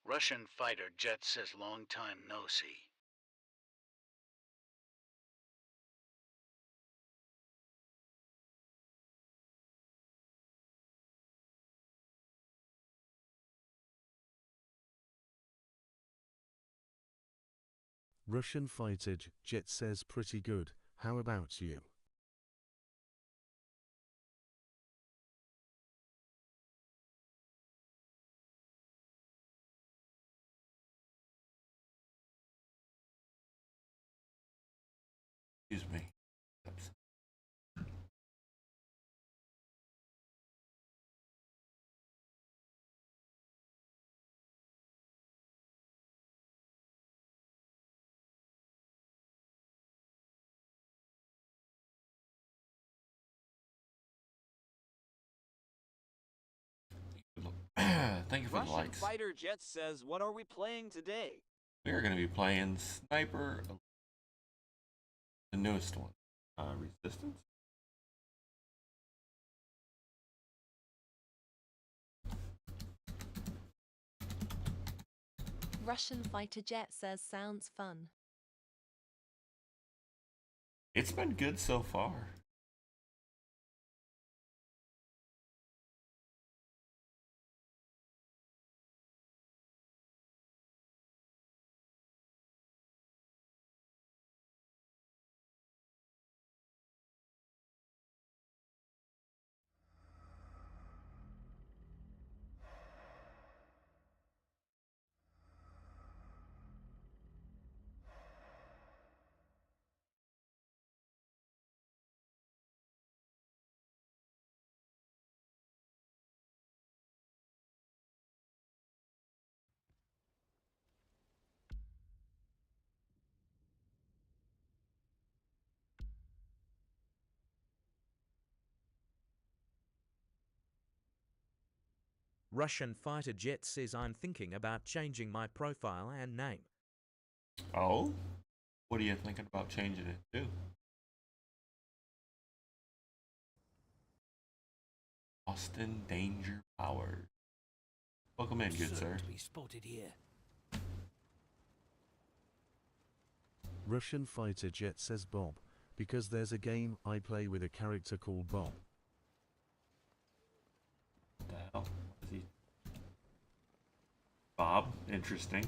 Russian fighter jet says long time no see. Russian fighter jet says pretty good. How about you? Excuse me. Oops. Thank you for the Russian likes. fighter jet says, "What are we playing today?" We are going to be playing Sniper, the newest one. Resistance. Russian fighter jet says sounds fun. It's been good so far. Russian fighter jet says I'm thinking about changing my profile and name. Oh? What are you thinking about changing it to? Austin Danger Powers. Welcome in, good sir. To be spotted here. Russian fighter jet says Bob, because there's a game I play with a character called Bob. What the hell? What is he? Bob, interesting.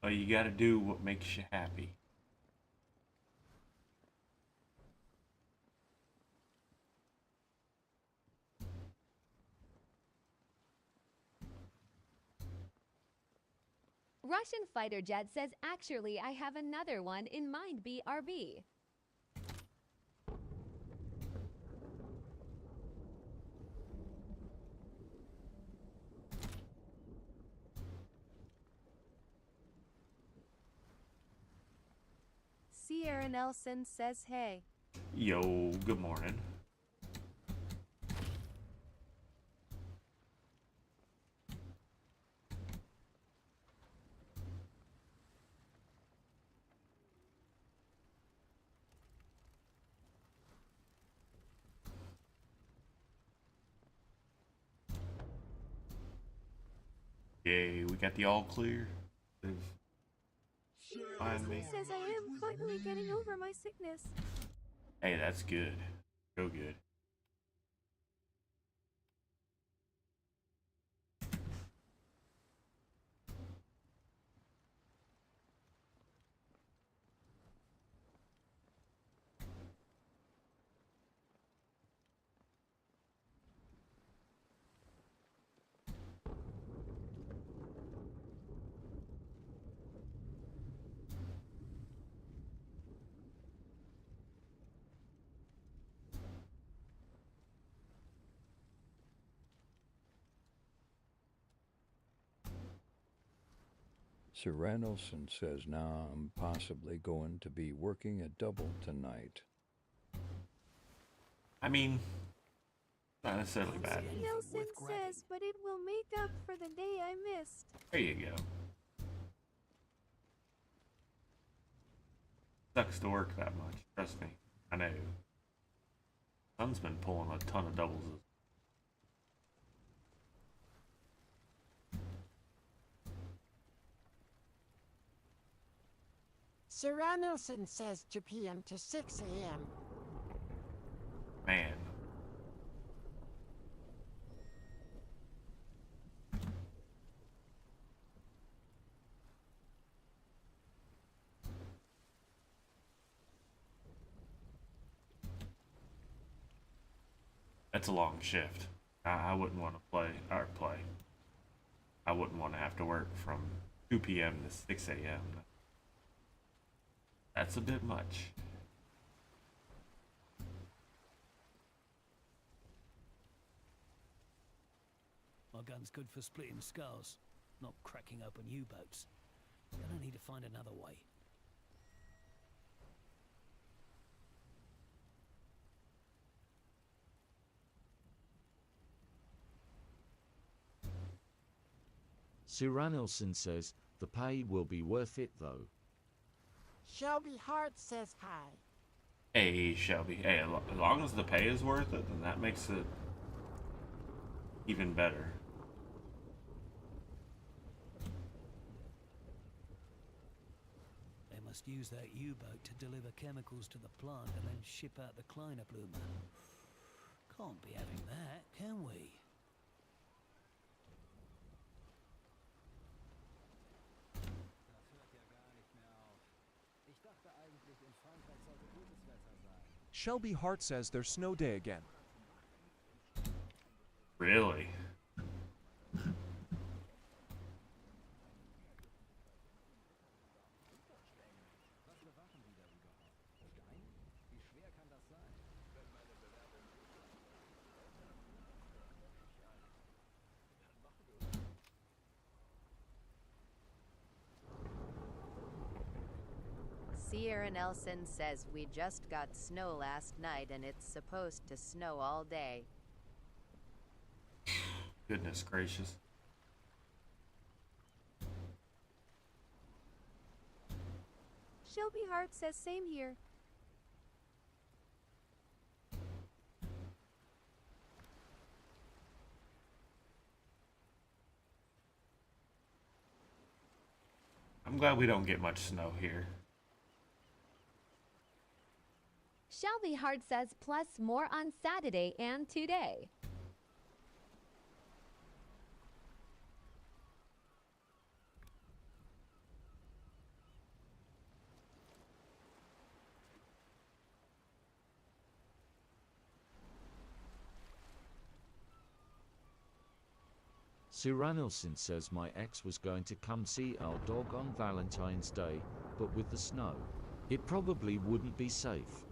Oh, you gotta do what makes you happy. Russian fighter jet says, actually, I have another one in mind, BRB. Sierra Nelson says hey. Yo, good morning. Yay, we got the all clear. Find me. Says I am finally getting over my sickness. Hey, that's good. Go good. Sir Randallson says now I'm possibly going to be working a double tonight. I mean, not necessarily bad. Nelson says, but it will make up for the day I missed. There you go. Sucks to work that much. Trust me. I know. Son's been pulling a ton of doubles. Sir Randallson says 2 p.m. to 6 a.m. Man. That's a long shift. I wouldn't want to play. I wouldn't want to have to work from 2 p.m. to 6 a.m. That's a bit much. My gun's good for splitting skulls, not cracking open U-boats. Gonna need to find another way. Sir Randallson says the pay will be worth it though. Shelby Hart says hi. Hey, Shelby. Hey, as long as the pay is worth it, then that makes it even better. They must use that U-boat to deliver chemicals to the plant and then ship out the Kleiner Blumer. Can't be having that, can we? Shelby Hart says there's snow day again. Really? Sierra Nelson says we just got snow last night and it's supposed to snow all day. Goodness gracious. Shelby Hart says same here. I'm glad we don't get much snow here. Shelby Hart says plus more on Saturday and today. Sir Randallson says my ex was going to come see our dog on Valentine's Day, but with the snow, it probably wouldn't be safe.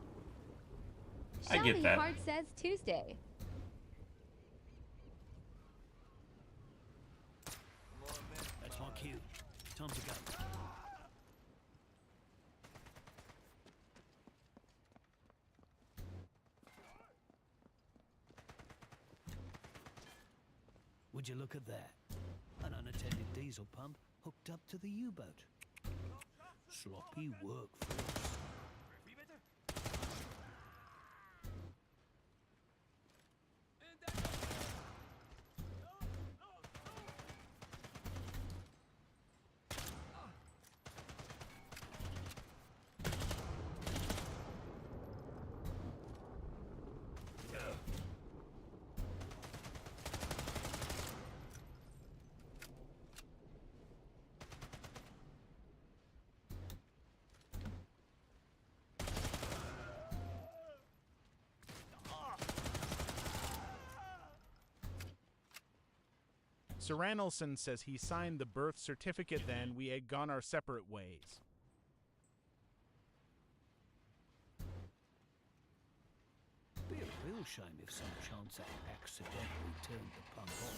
I get Shelby that. Hart says Tuesday. That's my cue. Time to go. Would you look at that? An unattended diesel pump hooked up to the U-boat. Sloppy work for us. Sir Randallson says he signed the birth certificate then we had gone our separate ways. Be a real shame if some chance I accidentally turned the pump on.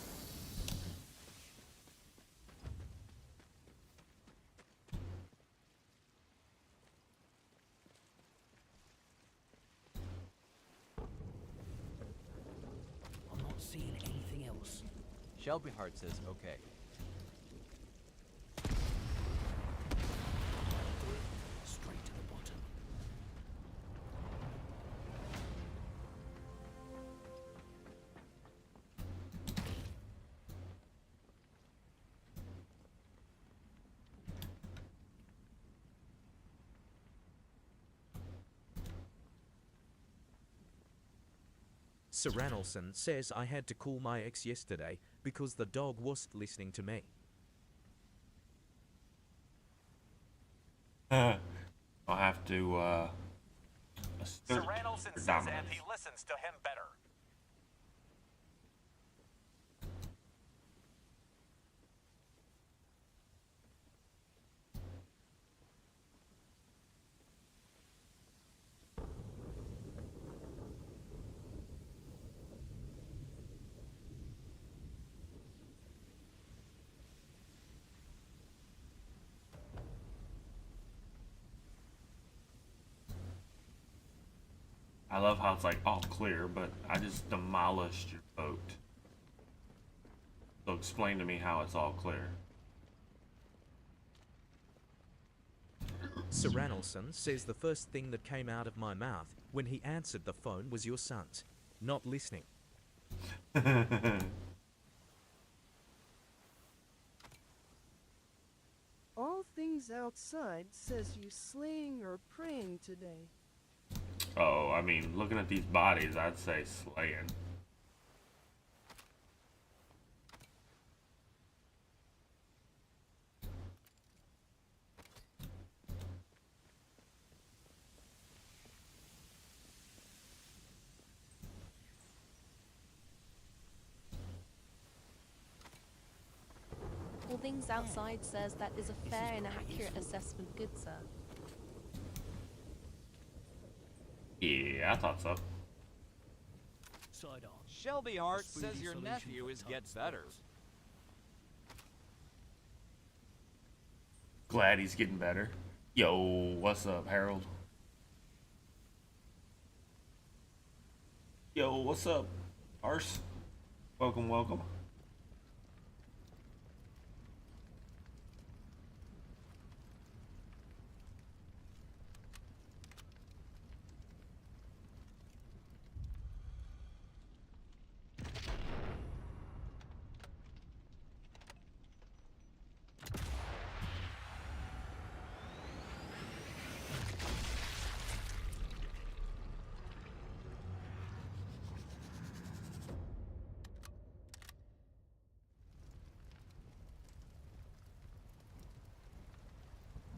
Shelby Hart says okay. Straight to the bottom. Sir Ranelson says I had to call my ex yesterday because the dog wasn't listening to me. I'll have to Sir assert Ranelson says, dominance. and he listens to him better. I love how it's like all clear, but I just demolished your boat. So explain to me how it's all clear. Sir Ranelson says the first thing that came out of my mouth when he answered the phone was your son's. Not listening. All things outside says you slaying or praying today. Oh, I mean, looking at these bodies, I'd say slaying. All things outside says that is a fair and accurate assessment, good sir. Yeah, I thought so. Side on. Shelby Hart A speedy says your solution nephew for is tough get better. spots. Glad he's getting better. Yo, what's up, Harold? Yo, what's up, Arse? Welcome, welcome.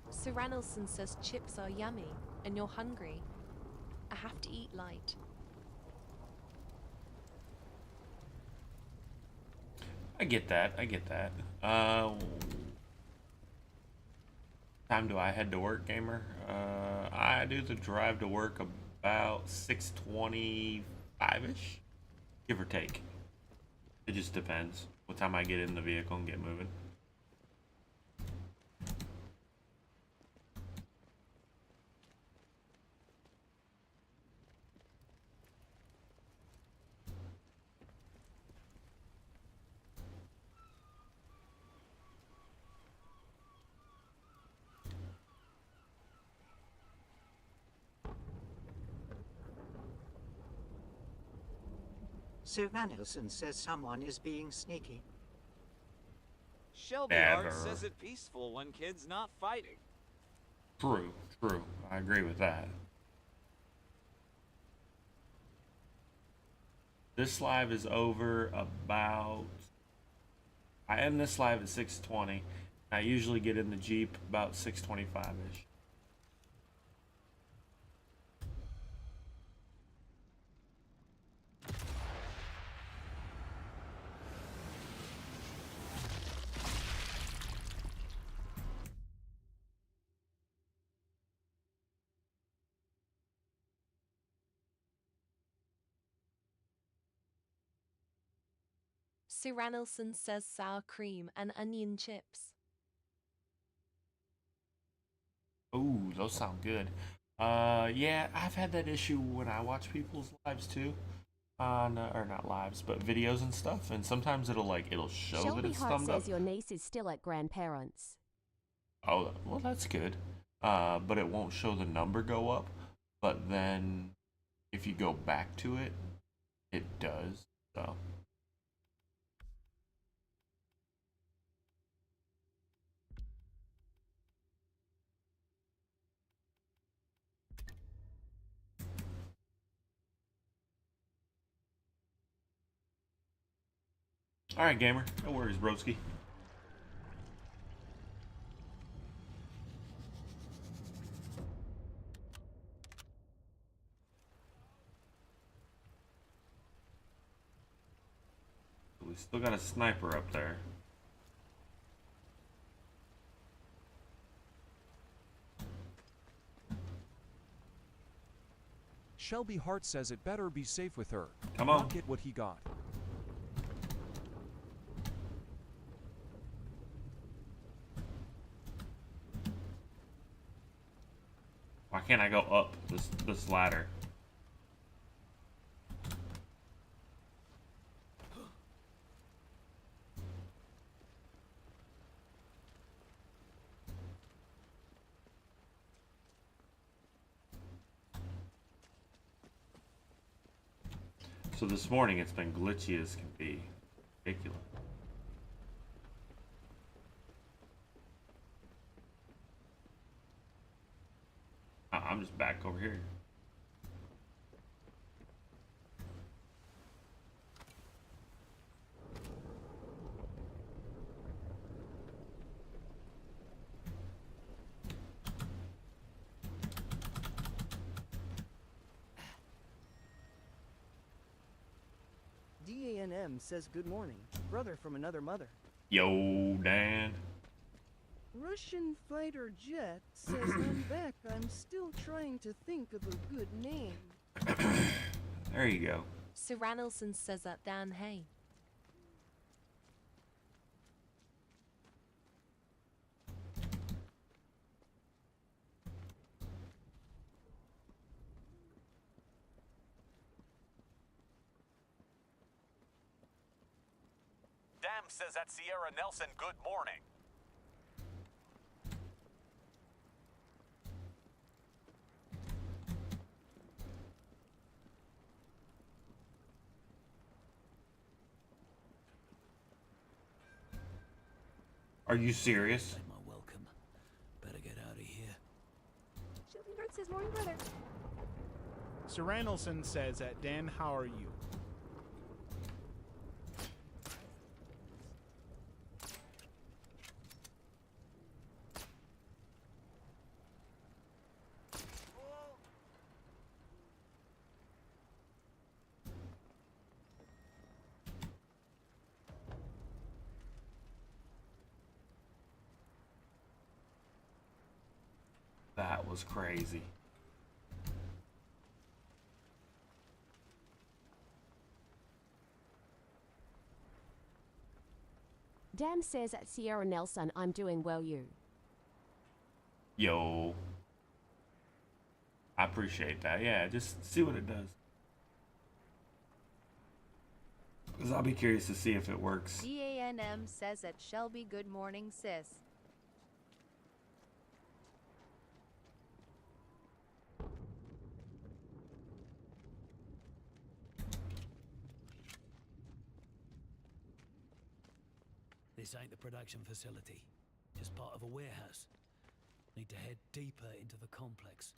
Sir Ranelson says chips are yummy, and you're hungry. I have to eat light. I get that. I get that. Time do I head to work, gamer? I do the drive to work about 6:25-ish, give or take. It just depends what time I get in the vehicle and get moving. Sir Ranelson says someone is being sneaky. Shelby Never. Hart says it peaceful when kids not fighting. True, true. I agree with that. This live is over about... I end this live at 6:20. I usually get in the Jeep about 6:25-ish. Sir Ranelson says sour cream and onion chips. Ooh, those sound good. Yeah, I've had that issue when I watch people's lives too. No, or not lives, but videos and stuff, and sometimes it'll show that Shelby it's Hart thumbed up. says your niece is still at grandparents. Oh, well, that's good. But it won't show the number go up. But then, if you go back to it, it does. So. Alright, gamer. No worries, broski. We still got a sniper up there. Shelby Hart says it better be safe with her. Come on. Not get what he got. Why can't I go up this ladder? So this morning it's been glitchy as can be. Ridiculous. I'm just back over here. DANM says good morning. Brother from another mother. Yo, Dan. Russian fighter jet says I'm back. I'm still trying to think of a good name. There you go. Sir Ranelson says that Dan Hay. Dam says at Sierra Nelson, good morning. Are you serious? My welcome. Better get out of here. Shelby Hart says morning, brother. Sir Randallson says that Dan, how are you? That was crazy. Dan says at Sierra Nelson, I'm doing well, you. Yo. I appreciate that. Yeah, just see what it does. Because I'll be curious to see if it works. DANM says at Shelby, good morning, sis. This ain't the production facility, just part of a warehouse. Need to head deeper into the complex.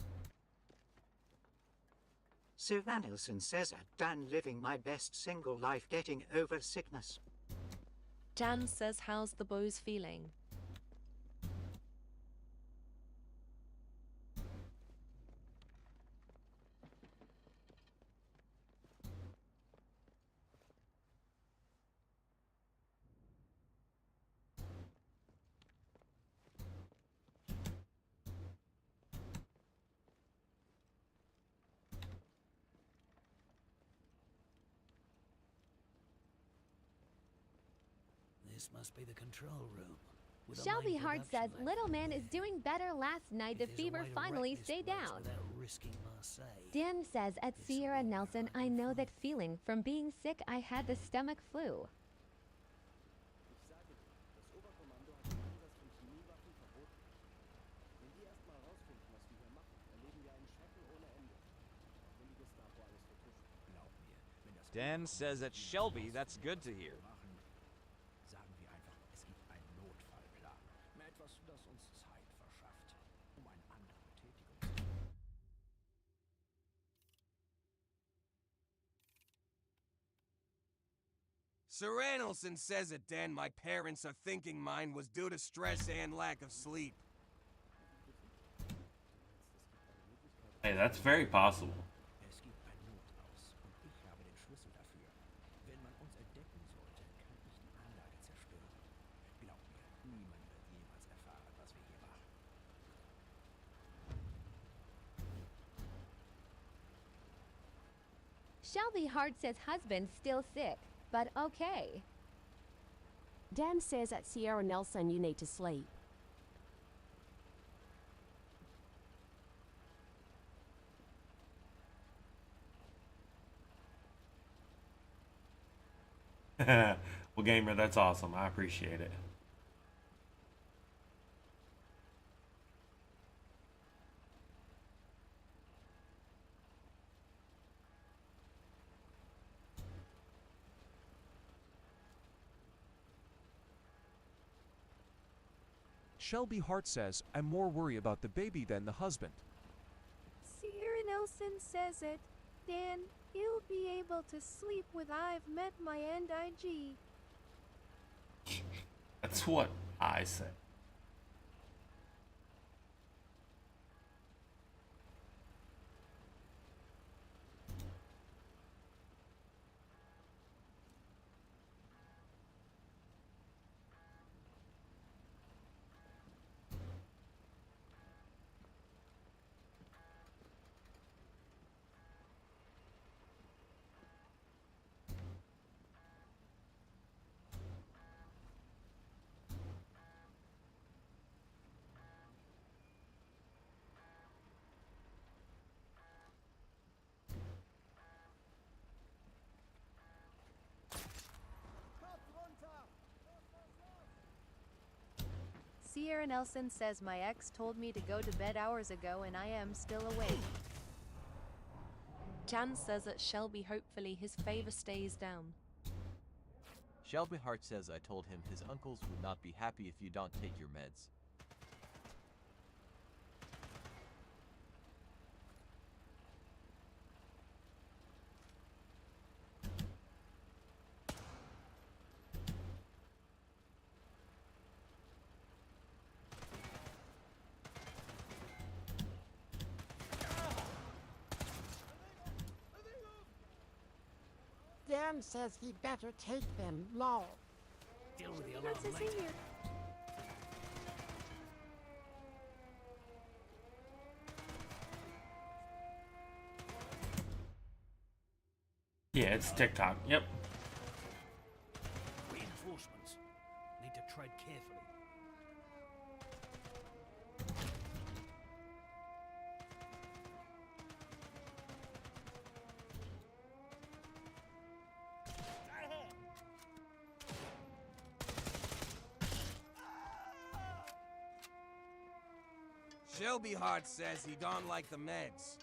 Sir Vanilson says at Dan living my best single life getting over sickness. Dan says how's the bows feeling? This must be the control room. with a Shelby main Hart production says label. Little Man is doing better last night. The If there's a fever way to finally wreck this stayed place down. without risking Marseille, Dan says at Sierra Nelson, I know that feeling. From being sick, I had the stomach flu. Dan says at Shelby, that's good to hear. Serranelson says it, Dan. My parents are thinking mine was due to stress and lack of sleep. Hey, that's very possible. Shelby Hart says husband still sick, but okay. Dan says at Sierra Nelson you need to sleep. Well, gamer, that's awesome. I appreciate it. Shelby Hart says, I'm more worried about the baby than the husband. Sierra Nelson says it. Dan, you'll be able to sleep with I've met my end IG. That's what I say. Sierra Nelson says my ex told me to go to bed hours ago and I am still awake. Jan says at Shelby hopefully his favor stays down. Shelby Hart says I told him his uncles would not be happy if you don't take your meds. Dan says he better take them, lol. Deal with the What alarm does he later. hear? Yeah, it's TikTok. Yep. Reinforcements. Need to tread carefully. Shelby Hart says he don't like the meds.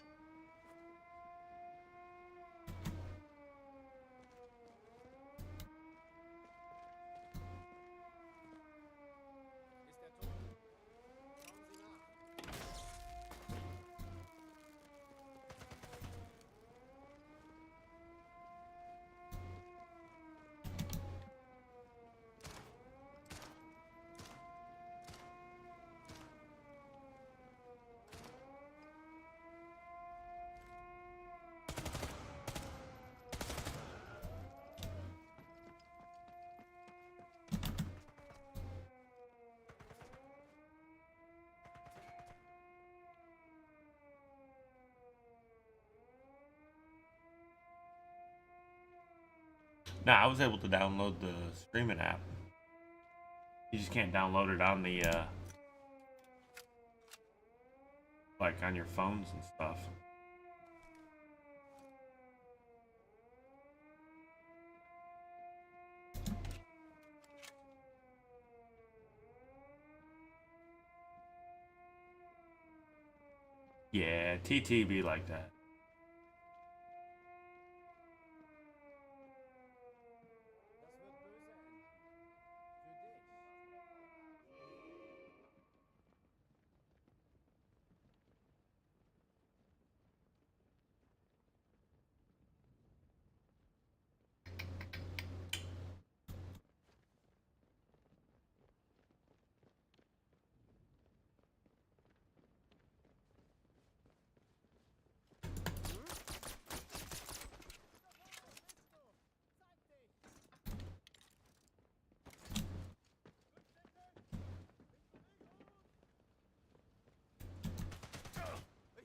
Nah, I was able to download the streaming app. You just can't download it on the like on your phones and stuff. Yeah, TT be like that.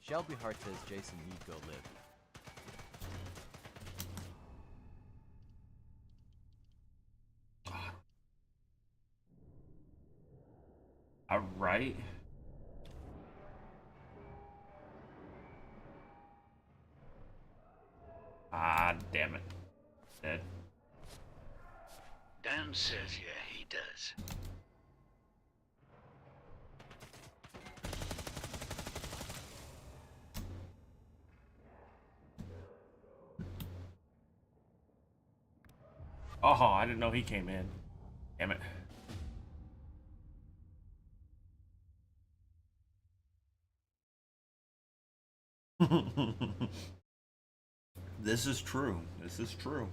Shelby Hart says Jason need go live. Alright. Ah, damn it. Dead. Dan says, yeah, he does. Oh, I didn't know he came in. Damn it. This is true. This is true.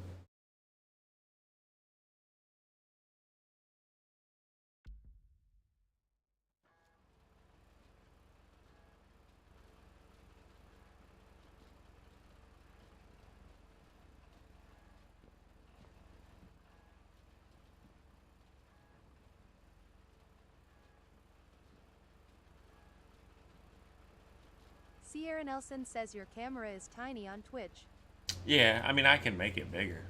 Sierra Nelson says your camera is tiny on Twitch. Yeah, I mean, I can make it bigger.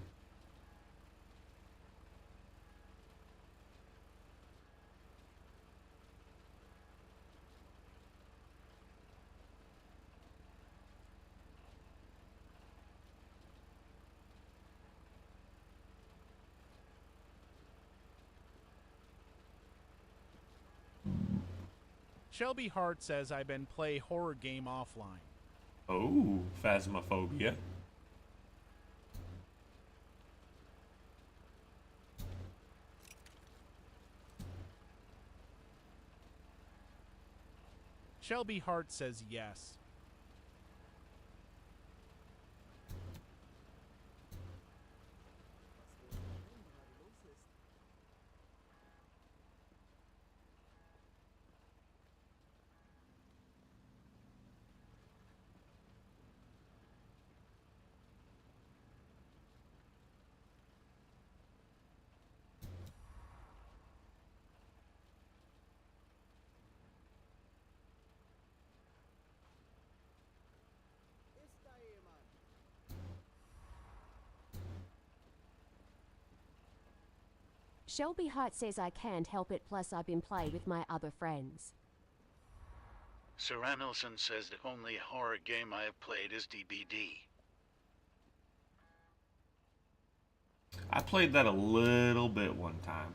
Shelby Hart says I've been play horror game offline. Oh, phasmophobia. Shelby Hart says yes. Shelby Hart says I can't help it, plus I've been playing with my other friends. Serranelson says the only horror game I have played is DBD. I played that a little bit one time.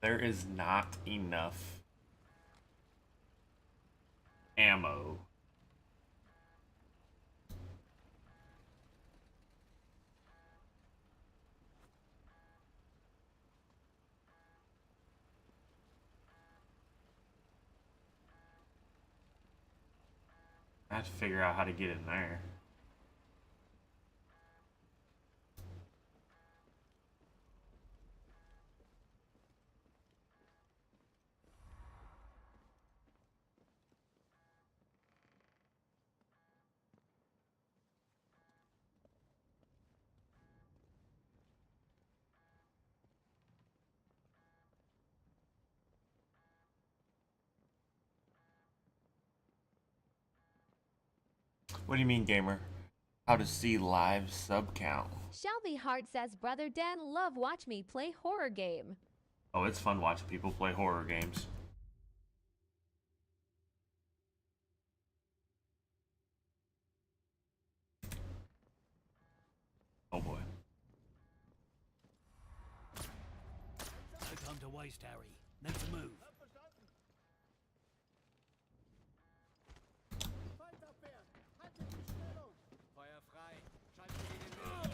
There is not enough ammo. I have to figure out how to get in there. What do you mean, gamer? How to see live sub count? Shelby Hart says, Brother Dan, love watch me play horror game. Oh, it's fun watching people play horror games. Oh boy. No time to waste, Harry. Need to move. Feuer frei. Schalten Sie den Weg.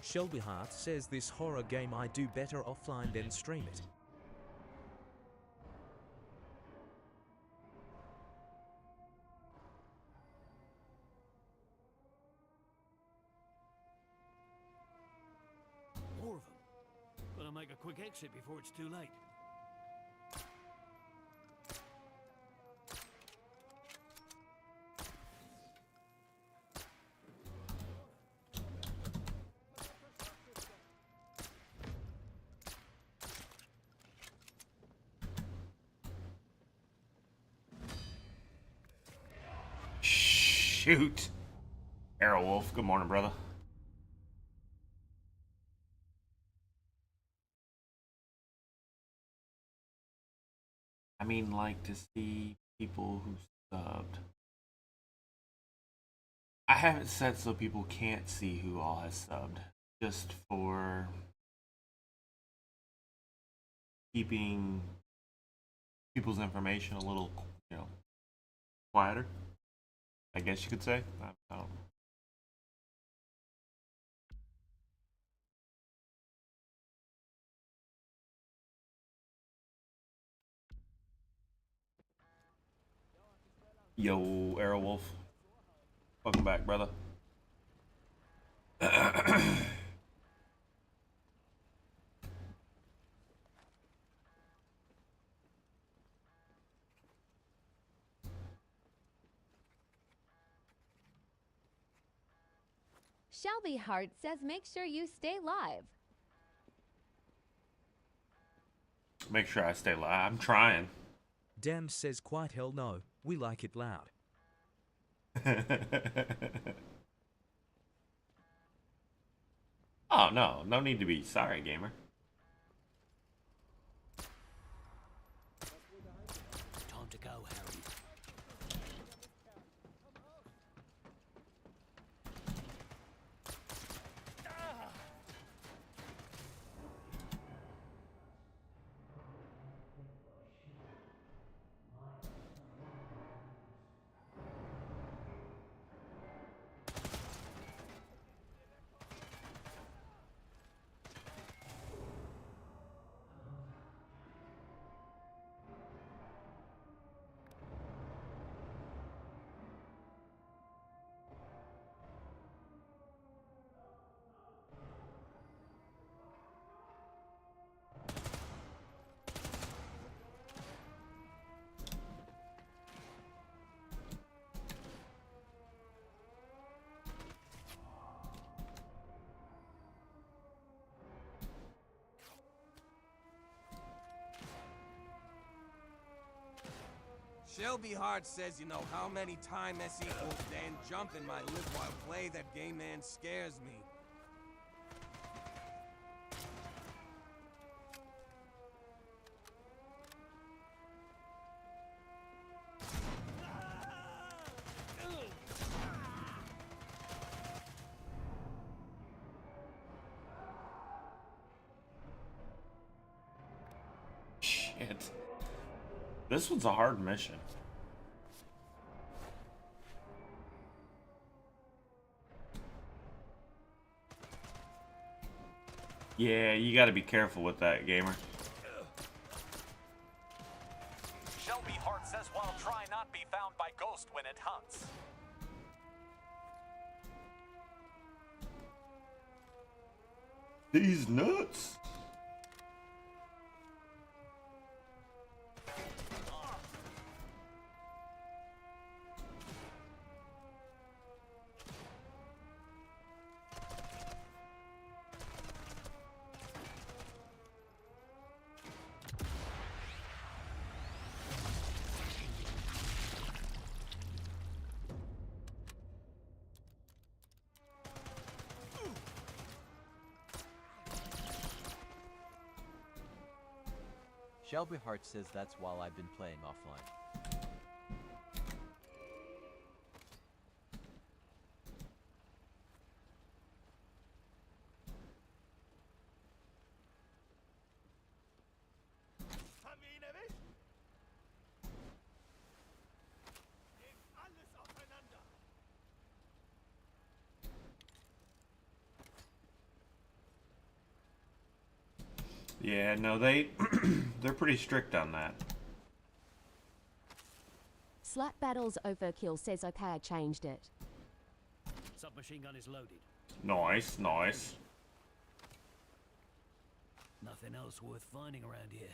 Shelby Hart says this horror game I do better offline than stream it. More of them. Gotta make a quick exit before it's too late. Shoot. Aerowolf, good morning, brother. I mean, like to see people who subbed. I have it set so people can't see who all has subbed, just for keeping people's information a little, quieter, I guess you could say. I don't know. Yo, Aerowolf. Welcome back, brother. Shelby Hart says, make sure you stay live. Make sure I stay live. I'm trying. Dam says, quite hell no. We like it loud. Oh, no. No need to be sorry, gamer. Time to go, Harry. Shelby Hart says, you know how many time S equals Dan jump in my live while play. That game man scares me. Shit. This one's a hard mission. Yeah, you gotta be careful with that, gamer. Shelby Hart says while try not be found by ghost when it hunts. These nuts. Shelby Hart says that's while I've been playing offline. Yeah, no, they're pretty strict on that. Slap Battles Overkill says okay, I changed it. Submachine gun is loaded. Nice, nice. Nothing else worth finding around here.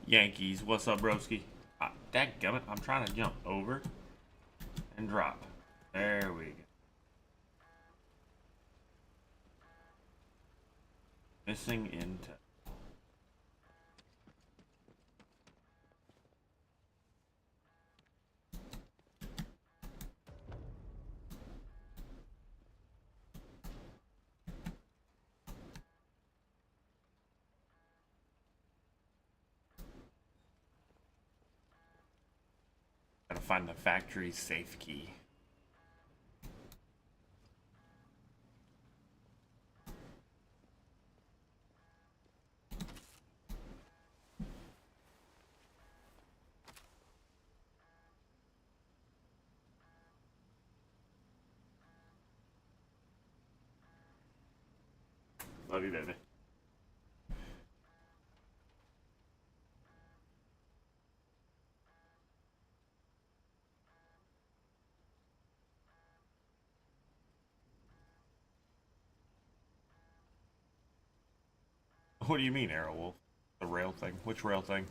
Yankees, what's up, broski? Dadgummit, I'm trying to jump over and drop. There we go. Missing intel. Gotta find the factory safe key. Love you, baby. What do you mean, Arrowwolf? The rail thing? Which rail thing?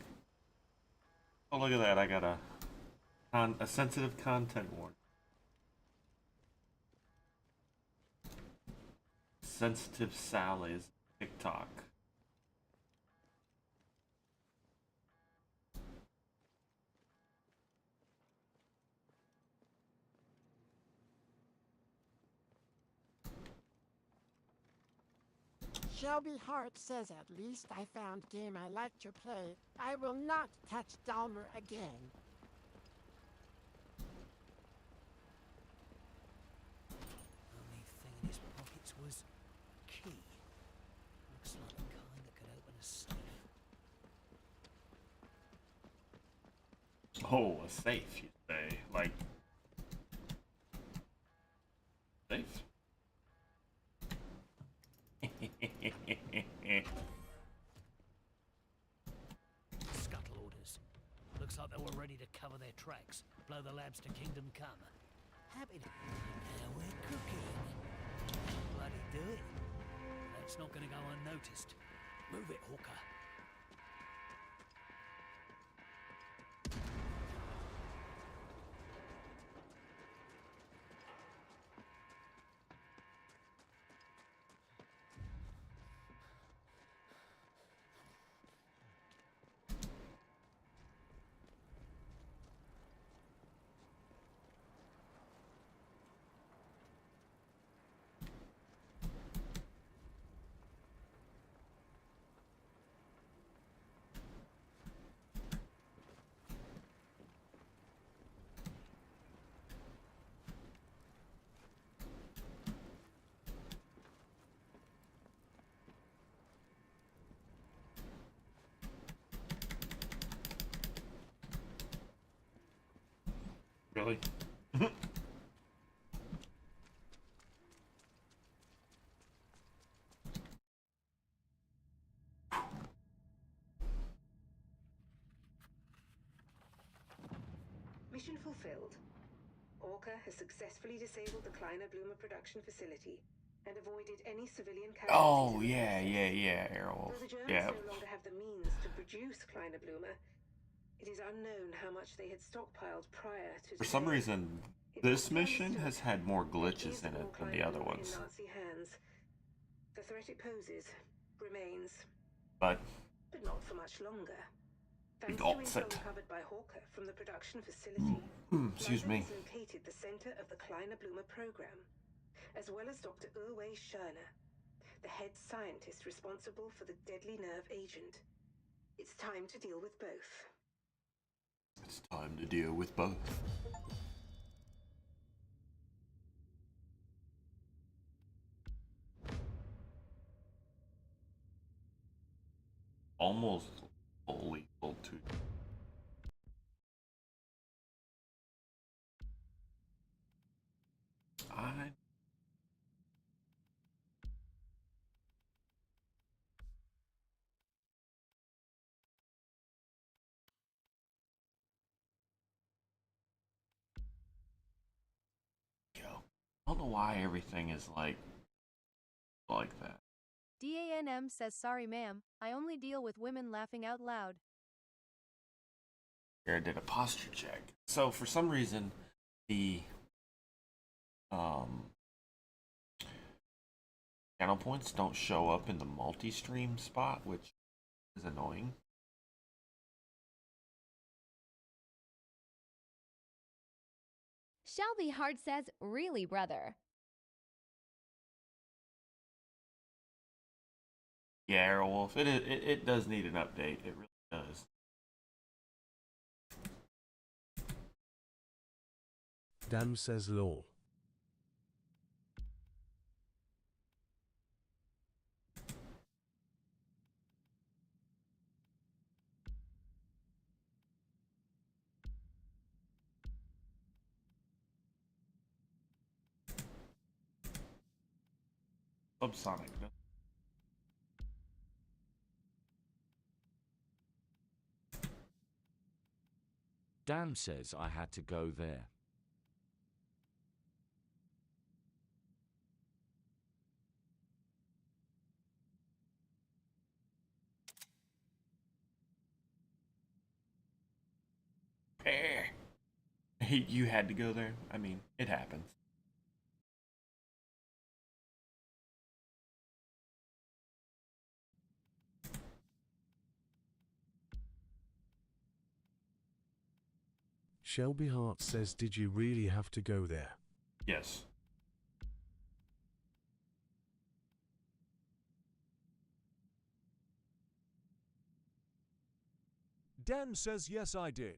Oh, look at that. I got a sensitive content warning. Sensitive Sally's TikTok. Shelby Hart says at least I found game I like to play. I will not touch Dahmer again. Only thing in his pockets was key. Looks like the kind that could open a safe. Oh, a safe, you say? Like, safe? Scuttle orders. Looks like they were ready to cover their tracks. Blow the labs to Kingdom Come. Happy to. Now we're cooking. Bloody do it. It's not going to go unnoticed. Move it, Hawker. Really? Mission fulfilled. Orca has successfully disabled the Kleiner Bloomer production facility and avoided any civilian casualties. Oh, yeah, Airwolf. Though the Germans Yeah. no longer have the means to produce Kleiner Bloomer, it is unknown how much they had stockpiled prior to For some today. reason, this mission has had more glitches in it than the other ones. In Nazi hands. The threat it poses remains, But not for much longer. we Thanks got to it. intel uncovered by Hawker from the production facility, Excuse me. London has located the center of the Kleiner Bloomer program, as well as Dr. Urway Schörner, the head scientist responsible for the deadly nerve agent. It's time to deal with both. It's time to deal with both. Almost lethal to. I. I don't know why everything is like that. DANM says sorry ma'am, I only deal with women laughing out loud. Here I did a posture check. So for some reason, the channel points don't show up in the multi-stream spot, which is annoying. Shelby Hart says, really, brother. Yeah, Airwolf, it does need an update. It really does. Dan says lol. Subsonic. Dan says I had to go there. You had to go there? I mean, it happens. Shelby Hart says, did you really have to go there? Yes. Dan says, yes, I did.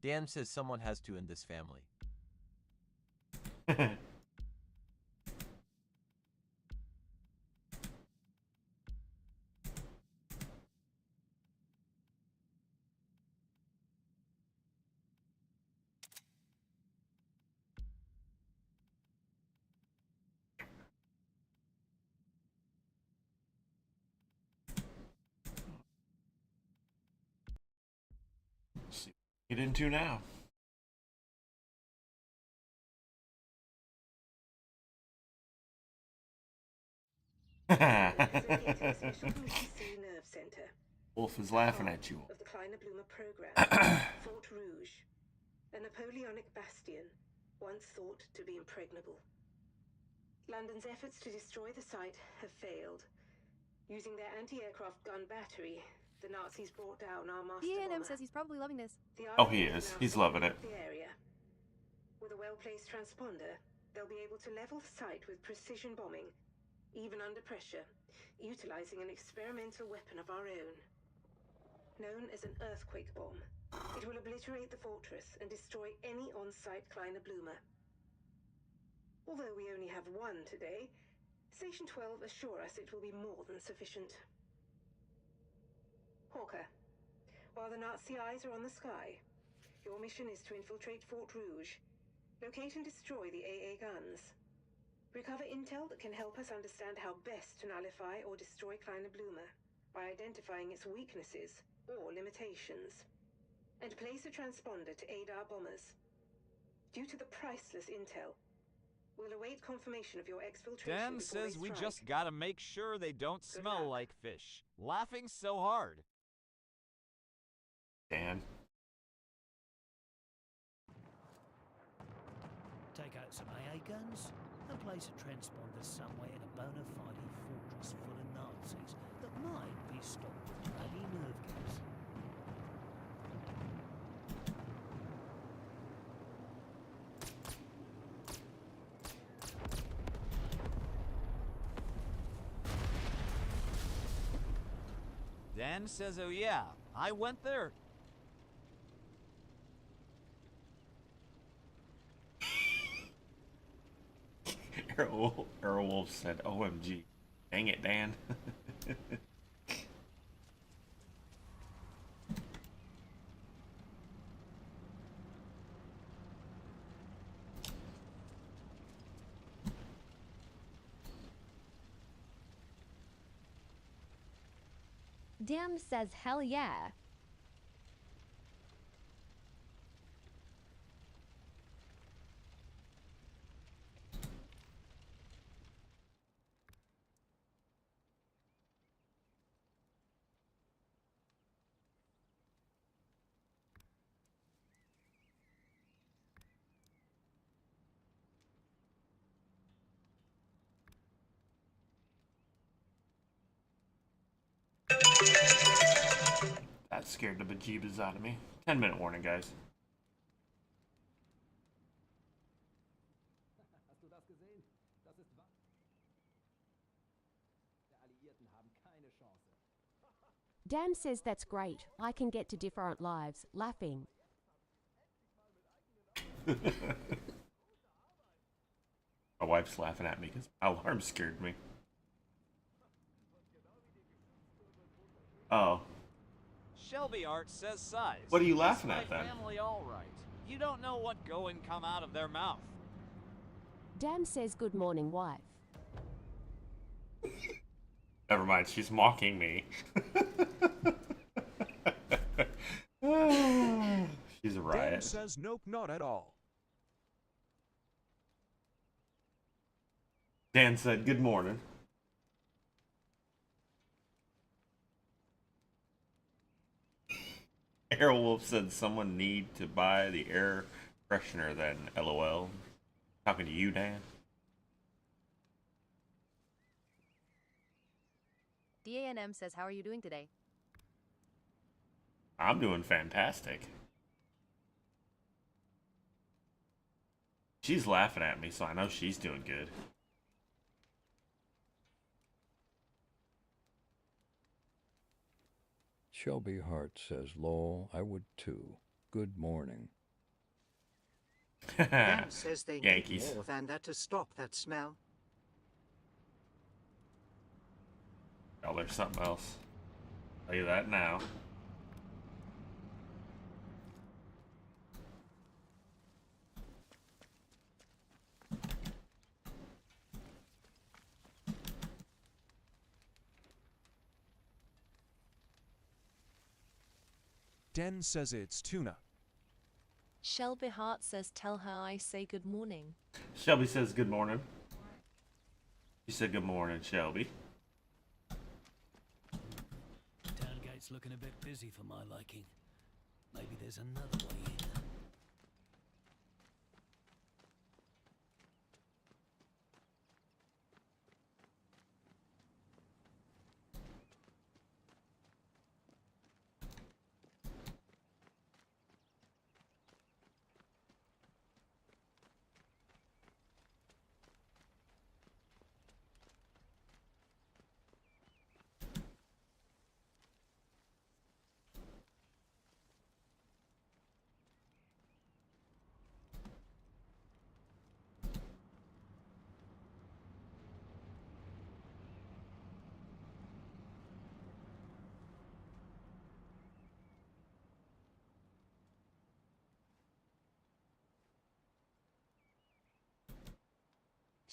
Dan says someone has to end this family. Get into now. Wolf is laughing at you. Of the Kleiner Blumer program, Fort Rouge, a Napoleonic bastion once thought to be impregnable. London's efforts to destroy the site have failed. Using their anti-aircraft gun battery, the Nazis brought down our master bomber. says he's probably loving this. Oh, he is. He's loving it. The area. With a well-placed transponder, they'll be able to level the site with precision bombing, even under pressure, utilizing an experimental weapon of our own. Known as an earthquake bomb, it will obliterate the fortress and destroy any on-site Kleiner Blumer. Although we only have one today, Station 12 assure us it will be more than sufficient. Hawker, while the Nazi eyes are on the sky, your mission is to infiltrate Fort Rouge, locate and destroy the AA guns, recover intel that can help us understand how best to nullify or destroy Kleiner Blumer by identifying its weaknesses or limitations, and place a transponder to aid our bombers. Due to the priceless intel, we'll await confirmation of your exfiltration. Dan says we just gotta make sure they don't smell like fish. Laughing so hard. Dan. Take out some AA guns and place a transponder somewhere in a bona fide fortress full of Nazis that might be stopped with bloody nerve gas. Dan says, oh yeah, I went there. Airwolf said, OMG. Dang it, Dan. Dim says hell yeah. That scared the bejeebus out of me. 10-minute warning, guys. Dan says that's great. I can get to different lives. Laughing. My wife's laughing at me because my alarm scared me. Oh. Shelby Art says size. What are you laughing at, My then? family all right. You don't know what go and come out of their mouth. Dan says good morning, wife. Never mind, she's mocking me. She's a riot. Dan says nope, not at all. Dan said good morning. Airwolf said someone need to buy the air freshener then, LOL. Talking to you, Dan. DANM says, how are you doing today? I'm doing fantastic. She's laughing at me, so I know she's doing good. Shelby Hart says, lol, I would too. Good morning. Dan says they Yankees. need more than that to stop that smell. Oh, there's something else. Tell you that now. Den says it's tuna. Shelby Hart says, tell her I say good morning. Shelby says good morning. You said good morning, Shelby. Tailgate's looking a bit busy for my liking. Maybe there's another way in.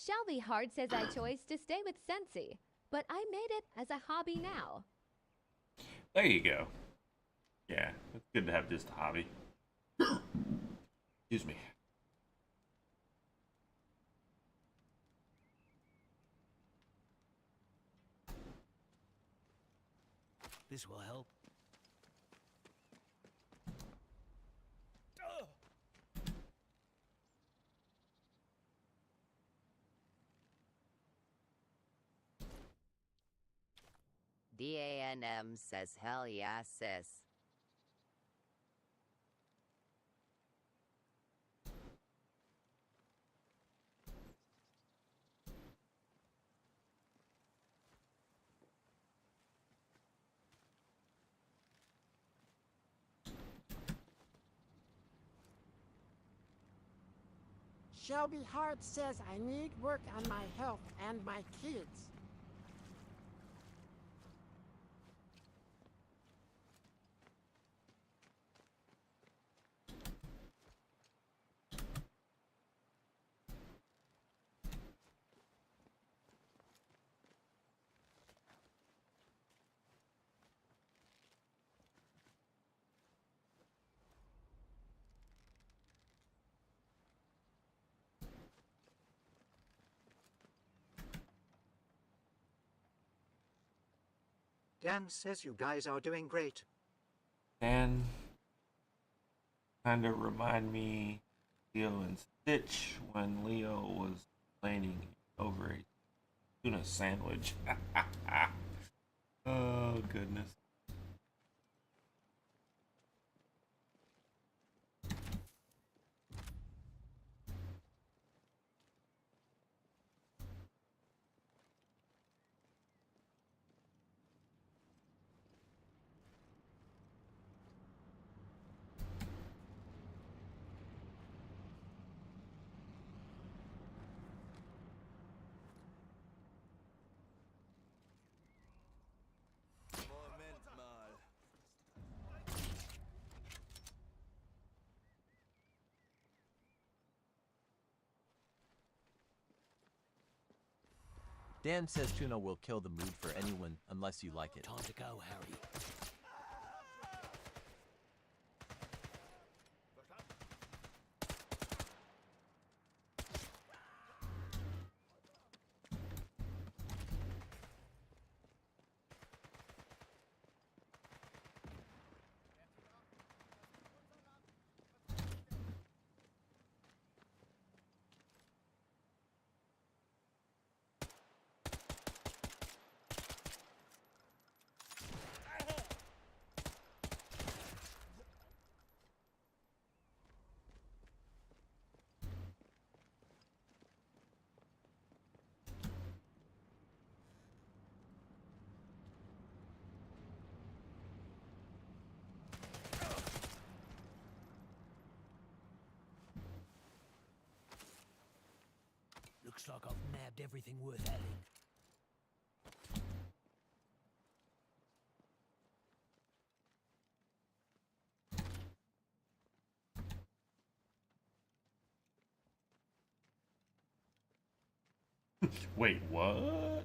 Shelby Hard says I chose to stay with Sensi, but I made it as a hobby now. There you go. Yeah, it's good to have just a hobby. Excuse me. This will help. DANM says hell yeah, sis. Shelby Hart says I need work on my health and my kids. Dan says you guys are doing great. And kind of remind me Leo and Stitch when Leo was complaining over a tuna sandwich. Oh, goodness. Dan says tuna will kill the mood for anyone unless you like it. Time to go, Harry. Looks like I've nabbed everything worth having. Wait, what?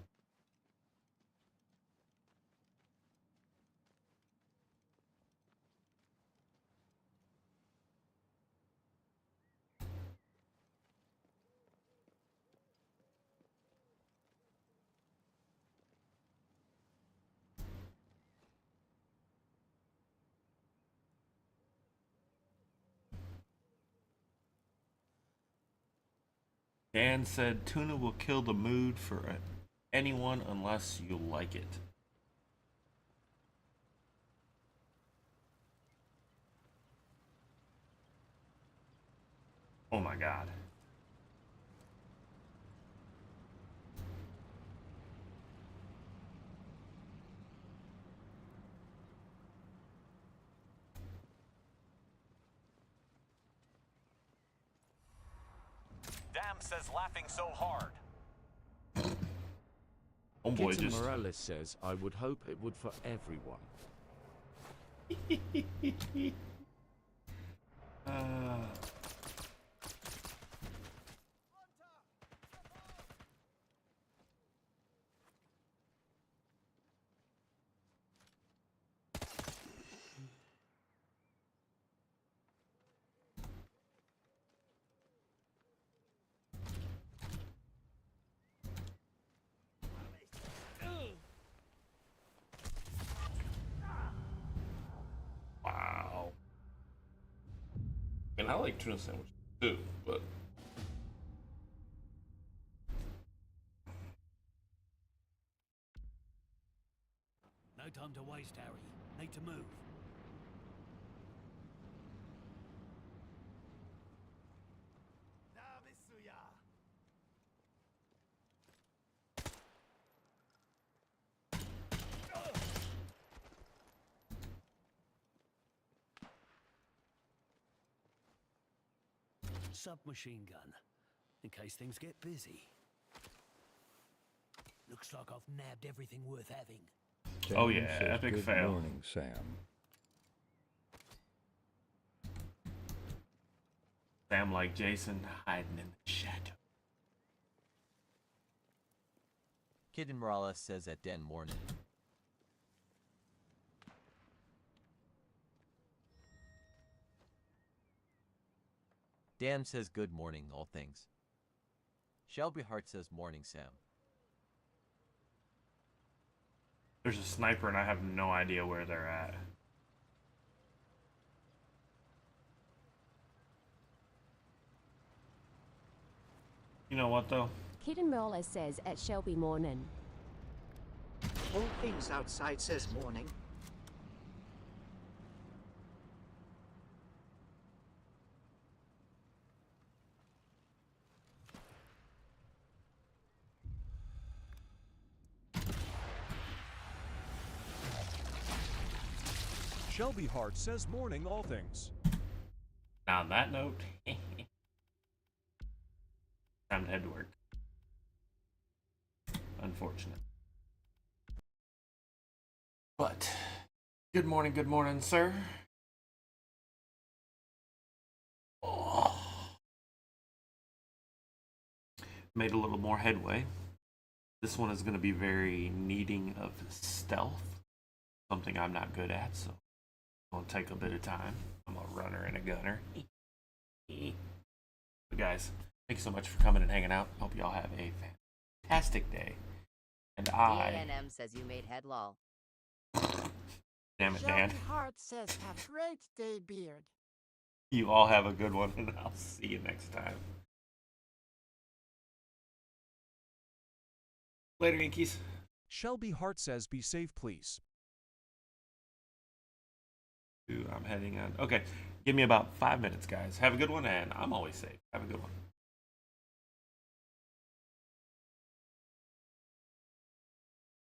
Dan said tuna will kill the mood for anyone unless you like it. Oh my god. Damn says laughing so hard. Homeboy Kitten just... Morales says, I would hope it would for everyone. Wow. And I like tuna sandwiches too, but... No time to waste, Harry. Need to move. Submachine gun, in case things get busy. Looks like I've nabbed everything worth having. Sam Oh yeah, says, epic good fail. morning, Sam. Sam like Jason hiding in the shadow. Kitten Morales says at Den morning. Dan says good morning, all things. Shelby Hart says morning, Sam. There's a sniper and I have no idea where they're at. You know what though? Kitten Morales says at Shelby morning. All things outside says morning. Shelby Hart says morning all things. Now on that note, time to head to work. Unfortunate. But, good morning, sir. Oh. Made a little more headway. This one is going to be very needing of stealth. Something I'm not good at, so it'll take a bit of time. I'm a runner and a gunner. But guys, thank you so much for coming and hanging out. Hope y'all have a fantastic day. And DNM says you made head lol. Damn it, Dan. Shelby Hart says, have great day, Beard. You all have a good one, and I'll see you next time. Later, Inkies. Shelby Hart says be safe, please. I'm heading on. Okay, give me about 5 minutes, guys. Have a good one, and I'm always safe. Have a good one.